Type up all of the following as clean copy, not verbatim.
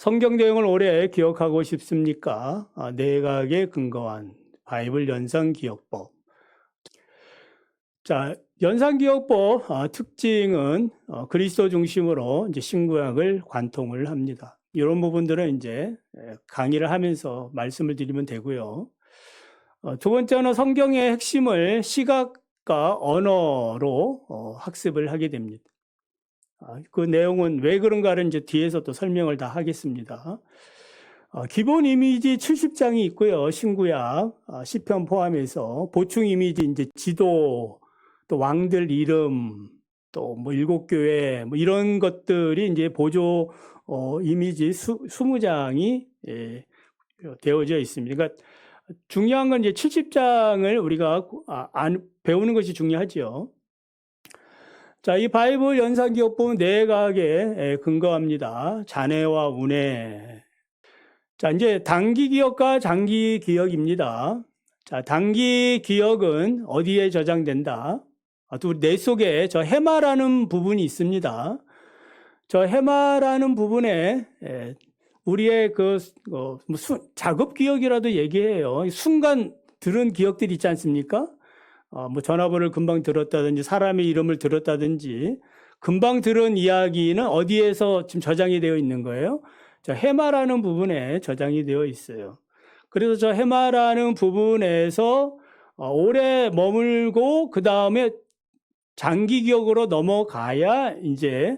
성경 내용을 오래 기억하고 싶습니까? 내각에 근거한 바이블 연상기억법. 자, 연상기억법 특징은 그리스도 중심으로 이제 신구약을 관통을 합니다. 이런 부분들은 이제 강의를 하면서 말씀을 드리면 되고요. 두 번째는 성경의 핵심을 시각과 언어로 학습을 하게 됩니다. 그 내용은 왜 그런가를 이제 뒤에서 또 설명을 다 하겠습니다. 기본 이미지 70장이 있고요. 신구약, 시편 포함해서 보충 이미지 이제 지도, 또 왕들 이름, 또 뭐 일곱 교회 뭐 이런 것들이 이제 보조 이미지 20장이 되어져 있습니다. 그러니까 중요한 건 이제 70장을 우리가 배우는 것이 중요하죠. 자, 이 바이블 연상기억법은 내각에 근거합니다. 잔해와 운해. 자, 이제 단기 기억과 장기 기억입니다. 자, 단기 기억은 어디에 저장된다? 또 뇌 속에 저 해마라는 부분이 있습니다. 저 해마라는 부분에 우리의 작업 기억이라도 얘기해요. 순간 들은 기억들이 있지 않습니까? 뭐 전화번호를 금방 들었다든지 사람의 이름을 들었다든지 금방 들은 이야기는 어디에서 지금 저장이 되어 있는 거예요? 저 해마라는 부분에 저장이 되어 있어요. 그래서 저 해마라는 부분에서 오래 머물고 그 다음에 장기 기억으로 넘어가야 이제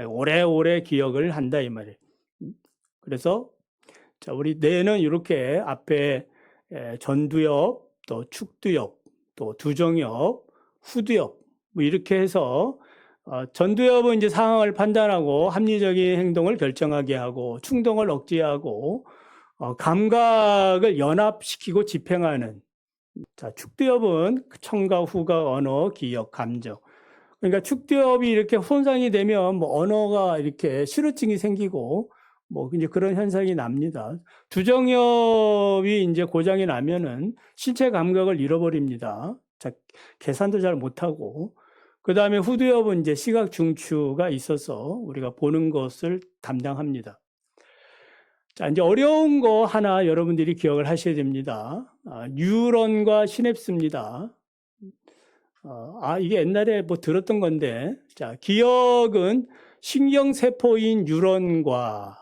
오래오래 기억을 한다 이 말이에요. 그래서 자, 우리 뇌는 이렇게 앞에 전두엽, 또 축두엽, 또 두정엽, 후두엽 뭐 이렇게 해서 전두엽은 이제 상황을 판단하고 합리적인 행동을 결정하게 하고 충동을 억제하고 감각을 연합시키고 집행하는. 자, 축두엽은 청각, 후각, 언어, 기억, 감정. 그러니까 축두엽이 이렇게 손상이 되면 뭐 언어가 이렇게 실어증이 생기고 뭐 이제 그런 현상이 납니다. 두정엽이 이제 고장이 나면은 신체 감각을 잃어버립니다. 자, 계산도 잘 못하고. 그 다음에 후두엽은 이제 시각 중추가 있어서 우리가 보는 것을 담당합니다. 자, 이제 어려운 거 하나 여러분들이 기억을 하셔야 됩니다. 뉴런과 시냅스입니다. 이게 옛날에 뭐 들었던 건데, 자, 기억은 신경세포인 뉴런과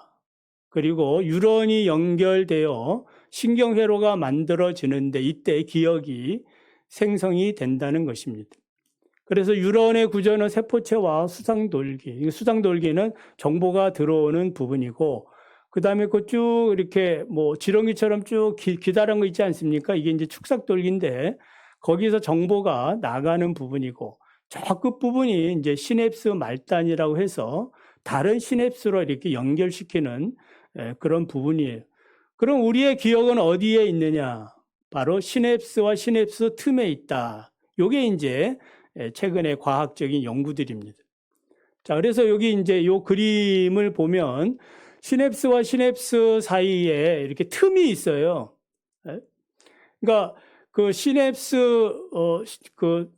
그리고 뉴런이 연결되어 신경회로가 만들어지는데 이때 기억이 생성이 된다는 것입니다. 그래서 뉴런의 구조는 세포체와 수상돌기, 수상돌기는 정보가 들어오는 부분이고, 그 다음에 그 쭉 이렇게 뭐 지렁이처럼 쭉 기다란 거 있지 않습니까? 이게 이제 축삭돌기인데, 거기서 정보가 나가는 부분이고, 저 끝부분이 이제 시냅스 말단이라고 해서 다른 시냅스로 이렇게 연결시키는 그런 부분이에요. 그럼 우리의 기억은 어디에 있느냐? 바로 시냅스와 시냅스 틈에 있다. 요게 이제 최근의 과학적인 연구들입니다. 자, 그래서 여기 이제 요 그림을 보면 시냅스와 시냅스 사이에 이렇게 틈이 있어요. 그러니까 그 시냅스 그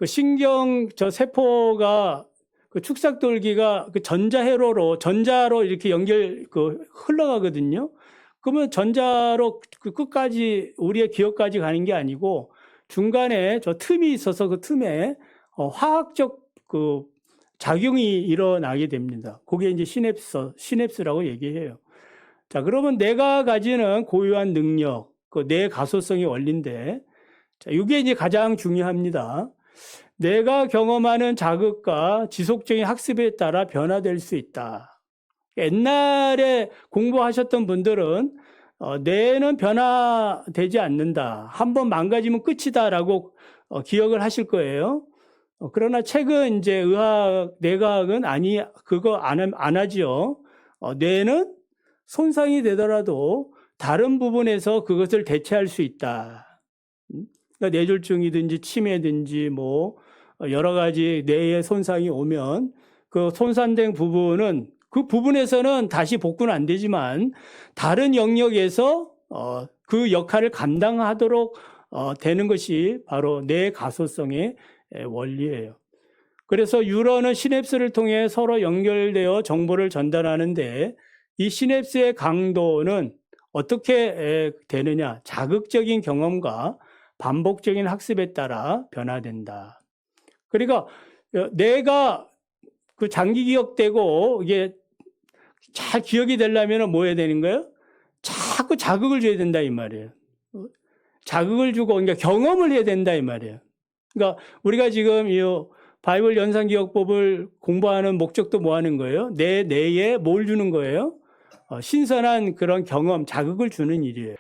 신경 저 세포가 그 축삭돌기가 그 전자로 이렇게 흘러가거든요. 그러면 전자로 그 끝까지 우리의 기억까지 가는 게 아니고 중간에 저 틈이 있어서 그 틈에 화학적 그 작용이 일어나게 됩니다. 그게 이제 시냅스라고 얘기해요. 자, 그러면 내가 가지는 고유한 능력, 그 뇌 가소성의 원리인데, 자, 이게 이제 가장 중요합니다. 내가 경험하는 자극과 지속적인 학습에 따라 변화될 수 있다. 옛날에 공부하셨던 분들은 뇌는 변화되지 않는다. 한번 망가지면 끝이다라고 기억을 하실 거예요. 그러나 최근 이제 뇌과학은 그거 안 하지요. 뇌는 손상이 되더라도 다른 부분에서 그것을 대체할 수 있다. 그러니까 뇌졸중이든지 치매든지 뭐 여러 가지 뇌의 손상이 오면 그 손상된 부분은 그 부분에서는 다시 복구는 안 되지만 다른 영역에서 그 역할을 감당하도록 되는 것이 바로 뇌 가소성의 원리예요. 그래서 뉴런은 시냅스를 통해 서로 연결되어 정보를 전달하는데 이 시냅스의 강도는 어떻게 되느냐? 자극적인 경험과 반복적인 학습에 따라 변화된다. 그러니까 내가 그 장기 기억되고 이게 잘 기억이 되려면 뭐 해야 되는 거예요? 자꾸 자극을 줘야 된다 이 말이에요. 자극을 주고 그러니까 경험을 해야 된다 이 말이에요. 그러니까 우리가 지금 이 바이블 연상기억법을 공부하는 목적도 뭐 하는 거예요? 내 뇌에 뭘 주는 거예요? 신선한 그런 경험, 자극을 주는 일이에요.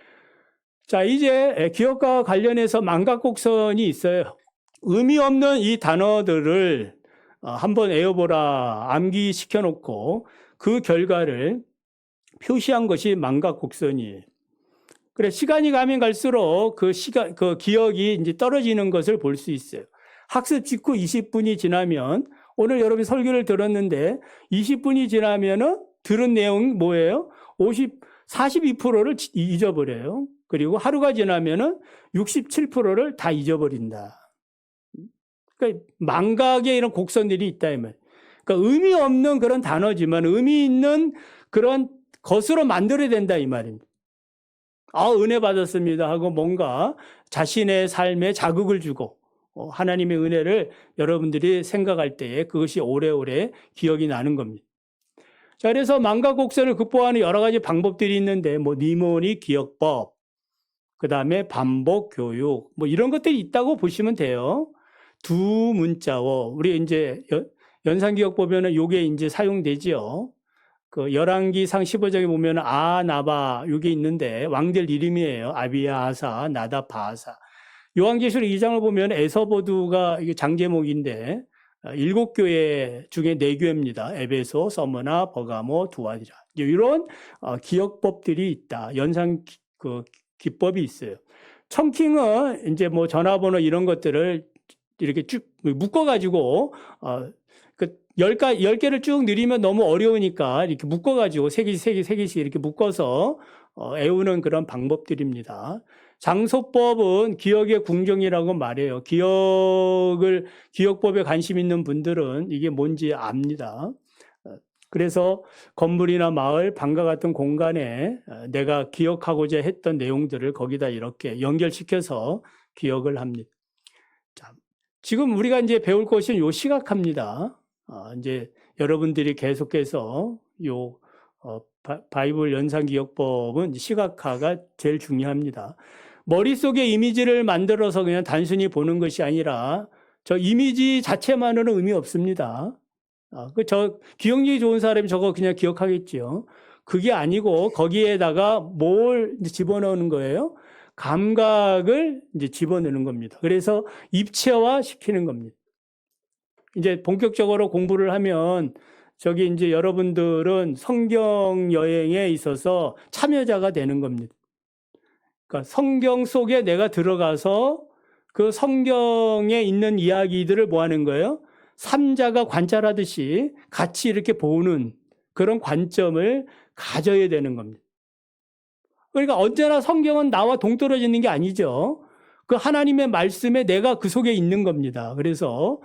자, 이제 기억과 관련해서 망각곡선이 있어요. 의미 없는 이 단어들을 한번 외워보라 암기시켜 놓고 그 결과를 표시한 것이 망각곡선이에요. 그래, 시간이 가면 갈수록 그 기억이 이제 떨어지는 것을 볼 수 있어요. 학습 직후 20분이 지나면, 오늘 여러분이 설교를 들었는데, 20분이 지나면은 들은 내용 뭐예요? 42%를 잊어버려요. 그리고 하루가 지나면은 67%를 다 잊어버린다. 그러니까 망각의 이런 곡선들이 있다, 이 말. 그러니까 의미 없는 그런 단어지만 의미 있는 그런 것으로 만들어야 된다, 이 말입니다. 은혜 받았습니다 하고 뭔가 자신의 삶에 자극을 주고 하나님의 은혜를 여러분들이 생각할 때에 그것이 오래오래 기억이 나는 겁니다. 자, 그래서 망각 곡선을 극복하는 여러 가지 방법들이 있는데 뭐 니모니 기억법, 그 다음에 반복 교육, 뭐 이런 것들이 있다고 보시면 돼요. 두 문자어, 우리 이제 연상기억법에는 요게 이제 사용되지요. 그 열왕기상 15장에 보면 나바 요게 있는데 왕들 이름이에요. 아비야, 아사, 나답, 바사. 요한계시록 2장을 보면 에서보두가 이게 장제목인데 7교회 중에 4교회입니다. 에베소, 서머나, 버가모, 두아디라. 이런 기억법들이 있다. 연상 기법이 있어요. 청킹은 이제 뭐 전화번호 이런 것들을 이렇게 쭉 묶어가지고 10개를 쭉 늘리면 너무 어려우니까 이렇게 묶어가지고 3개씩 이렇게 묶어서 외우는 그런 방법들입니다. 장소법은 기억의 궁정이라고 말해요. 기억법에 관심 있는 분들은 이게 뭔지 압니다. 그래서 건물이나 마을, 방과 같은 공간에 내가 기억하고자 했던 내용들을 거기다 이렇게 연결시켜서 기억을 합니다. 자, 지금 우리가 이제 배울 것은 요 시각화입니다. 이제 여러분들이 계속해서 요 바이블 연상기억법은 시각화가 제일 중요합니다. 머릿속에 이미지를 만들어서 그냥 단순히 보는 것이 아니라 저 이미지 자체만으로는 의미 없습니다. 저 기억력이 좋은 사람이 저거 그냥 기억하겠지요. 그게 아니고 거기에다가 뭘 집어넣는 거예요? 감각을 이제 집어넣는 겁니다. 그래서 입체화 시키는 겁니다. 이제 본격적으로 공부를 하면 저기 이제 여러분들은 성경 여행에 있어서 참여자가 되는 겁니다. 그러니까 성경 속에 내가 들어가서 그 성경에 있는 이야기들을 뭐 하는 거예요? 삼자가 관찰하듯이 같이 이렇게 보는 그런 관점을 가져야 되는 겁니다. 그러니까 언제나 성경은 나와 동떨어지는 게 아니죠. 그 하나님의 말씀에 내가 그 속에 있는 겁니다. 그래서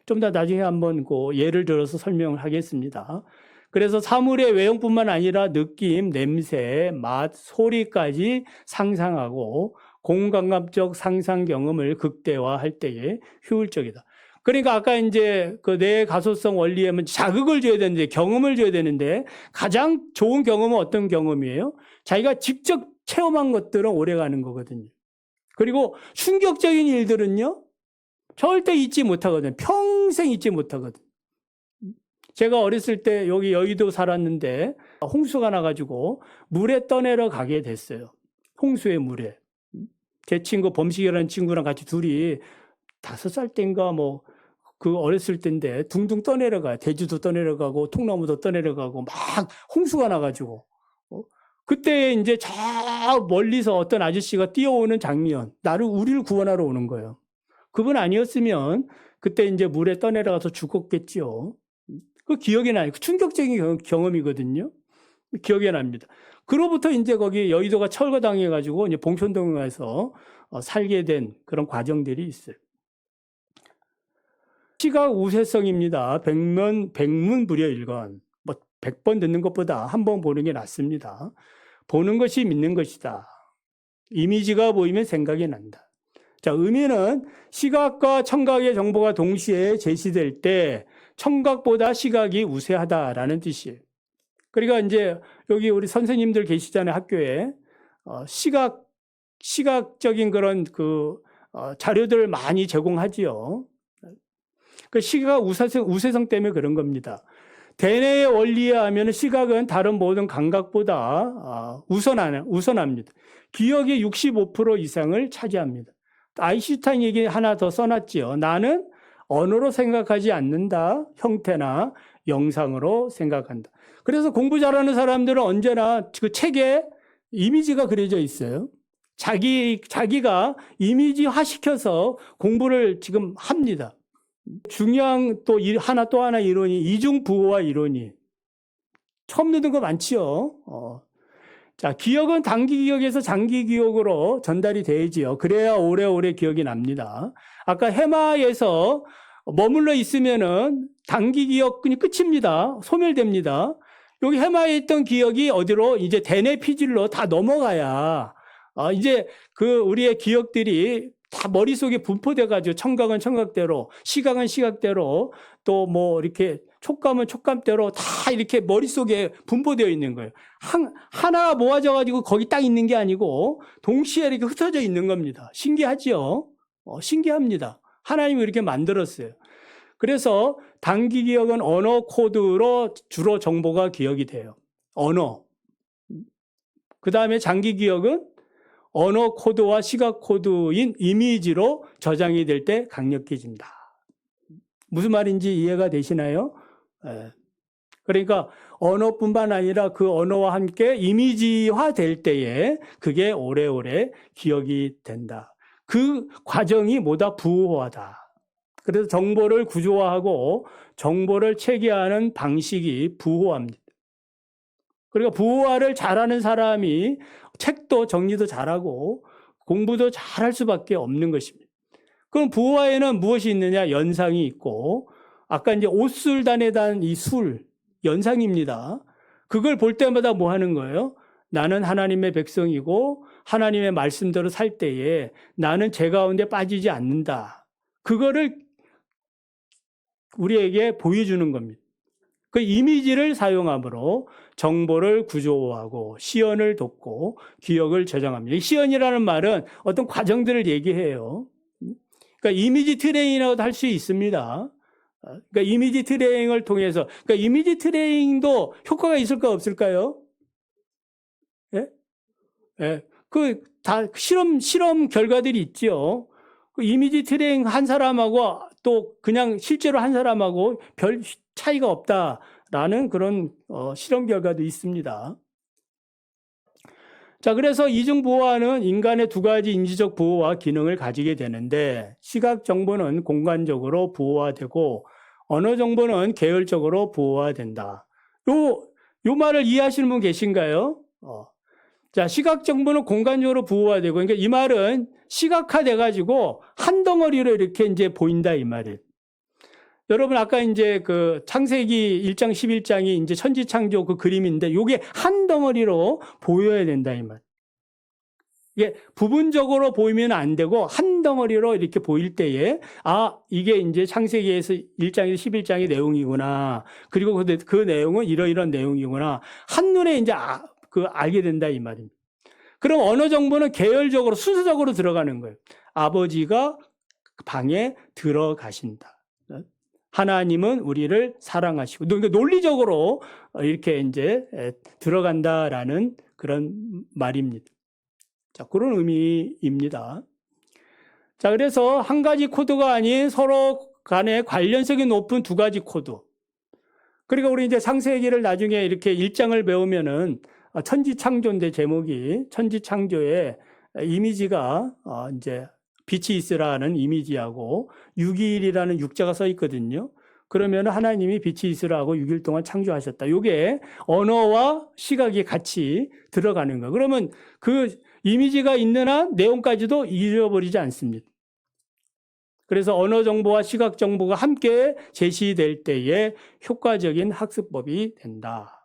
좀 더 나중에 한번 그 예를 들어서 설명을 하겠습니다. 그래서 사물의 외형뿐만 아니라 느낌, 냄새, 맛, 소리까지 상상하고 공감각적 상상 경험을 극대화할 때에 효율적이다. 그러니까 아까 이제 그 내 가소성 원리에는 자극을 줘야 되는데, 경험을 줘야 되는데, 가장 좋은 경험은 어떤 경험이에요? 자기가 직접 체험한 것들은 오래 가는 거거든요. 그리고 충격적인 일들은요, 절대 잊지 못하거든요. 평생 잊지 못하거든요. 제가 어렸을 때 여기 여의도 살았는데 홍수가 나가지고 물에 떠내려 가게 됐어요. 홍수의 물에. 제 친구 범식이라는 친구랑 같이 둘이 5살 때인가 뭐 그 어렸을 때인데 둥둥 떠내려가요. 대주도 떠내려가고 통나무도 떠내려가고 막 홍수가 나가지고. 그때 이제 저 멀리서 어떤 아저씨가 뛰어오는 장면, 우리를 구원하러 오는 거예요. 그분 아니었으면 그때 이제 물에 떠내려가서 죽었겠지요. 그 기억이 나요. 충격적인 경험이거든요. 기억이 납니다. 그로부터 이제 거기 여의도가 철거당해가지고 이제 봉천동에 가서 살게 된 그런 과정들이 있어요. 시각 우세성입니다. 백문불여일관. 뭐 100번 듣는 것보다 한 번 보는 게 낫습니다. 보는 것이 믿는 것이다. 이미지가 보이면 생각이 난다. 자, 의미는 시각과 청각의 정보가 동시에 제시될 때 청각보다 시각이 우세하다라는 뜻이에요. 그러니까 이제 여기 우리 선생님들 계시잖아요, 학교에. 시각적인 그런 자료들을 많이 제공하지요. 그 시각 우세성 때문에 그런 겁니다. 대뇌의 원리에 하면 시각은 다른 모든 감각보다 우선합니다. 기억의 65% 이상을 차지합니다. 아인슈타인 얘기 하나 더 써놨지요. 나는 언어로 생각하지 않는다. 형태나 영상으로 생각한다. 그래서 공부 잘하는 사람들은 언제나 그 책에 이미지가 그려져 있어요. 자기가 이미지화 시켜서 공부를 지금 합니다. 중요한 또 하나 이론이 이중부호화 이론이 처음 듣는 거 많지요. 자, 기억은 단기 기억에서 장기 기억으로 전달이 되지요. 그래야 오래오래 기억이 납니다. 아까 해마에서 머물러 있으면은 단기 기억이 끝입니다. 소멸됩니다. 여기 해마에 있던 기억이 어디로 이제 대뇌 피질로 다 넘어가야 이제 우리의 기억들이 다 머릿속에 분포돼가지고 청각은 청각대로, 시각은 시각대로, 또 뭐 이렇게 촉감은 촉감대로 다 이렇게 머릿속에 분포되어 있는 거예요. 하나 모아져가지고 거기 딱 있는 게 아니고 동시에 이렇게 흩어져 있는 겁니다. 신기하지요? 신기합니다. 하나님이 이렇게 만들었어요. 그래서 단기 기억은 언어 코드로 주로 정보가 기억이 돼요. 언어. 그 다음에 장기 기억은 언어 코드와 시각 코드인 이미지로 저장이 될 때 강력해진다. 무슨 말인지 이해가 되시나요? 그러니까 언어뿐만 아니라 그 언어와 함께 이미지화 될 때에 그게 오래오래 기억이 된다. 그 과정이 뭐다? 부호화다. 그래서 정보를 구조화하고 정보를 체계하는 방식이 부호화입니다. 그러니까 부호화를 잘하는 사람이 책도 정리도 잘하고 공부도 잘할 수밖에 없는 것입니다. 그럼 부호화에는 무엇이 있느냐? 연상이 있고, 아까 이제 옷술단에 대한 이 연상입니다. 그걸 볼 때마다 뭐 하는 거예요? 나는 하나님의 백성이고 하나님의 말씀대로 살 때에 나는 죄 가운데 빠지지 않는다. 그거를 우리에게 보여주는 겁니다. 그 이미지를 사용함으로 정보를 구조화하고 시연을 돕고 기억을 저장합니다. 시연이라는 말은 어떤 과정들을 얘기해요. 그러니까 이미지 트레이닝이라고도 할 수 있습니다. 그러니까 이미지 트레이닝을 통해서, 그러니까 이미지 트레이닝도 효과가 있을까 없을까요? 예? 예. 다 실험 결과들이 있죠. 그 이미지 트레이닝 한 사람하고 또 그냥 실제로 한 사람하고 별 차이가 없다라는 그런 실험 결과도 있습니다. 자, 그래서 이중 부호화는 인간의 두 가지 인지적 부호와 기능을 가지게 되는데, 시각 정보는 공간적으로 부호화되고 언어 정보는 계열적으로 부호화된다. 요 말을 이해하시는 분 계신가요? 자, 시각 정보는 공간적으로 부호화되고, 그러니까 이 말은 시각화돼 가지고 한 덩어리로 이렇게 이제 보인다 이 말이에요. 여러분 아까 이제 그 창세기 1장 11장이 이제 천지창조 그 그림인데 요게 한 덩어리로 보여야 된다 이 말. 이게 부분적으로 보이면 안 되고 한 덩어리로 이렇게 보일 때에 이게 이제 창세기에서 1장에서 11장의 내용이구나. 그리고 그 내용은 이러이런 내용이구나. 한눈에 이제 알게 된다 이 말입니다. 그럼 언어 정보는 계열적으로 순서적으로 들어가는 거예요. 아버지가 방에 들어가신다. 하나님은 우리를 사랑하시고, 그러니까 논리적으로 이렇게 이제 들어간다라는 그런 말입니다. 자, 그런 의미입니다. 자, 그래서 한 가지 코드가 아닌 서로 간에 관련성이 높은 두 가지 코드. 그러니까 우리 이제 창세기를 나중에 이렇게 1장을 배우면은 천지창조인데 제목이 천지창조의 이미지가 이제 빛이 있으라는 이미지하고 6일이라는 육자가 써 있거든요. 그러면 하나님이 빛이 있으라고 6일 동안 창조하셨다. 이게 언어와 시각이 같이 들어가는 거예요. 그러면 그 이미지가 있는 한 내용까지도 잊어버리지 않습니다. 그래서 언어 정보와 시각 정보가 함께 제시될 때에 효과적인 학습법이 된다.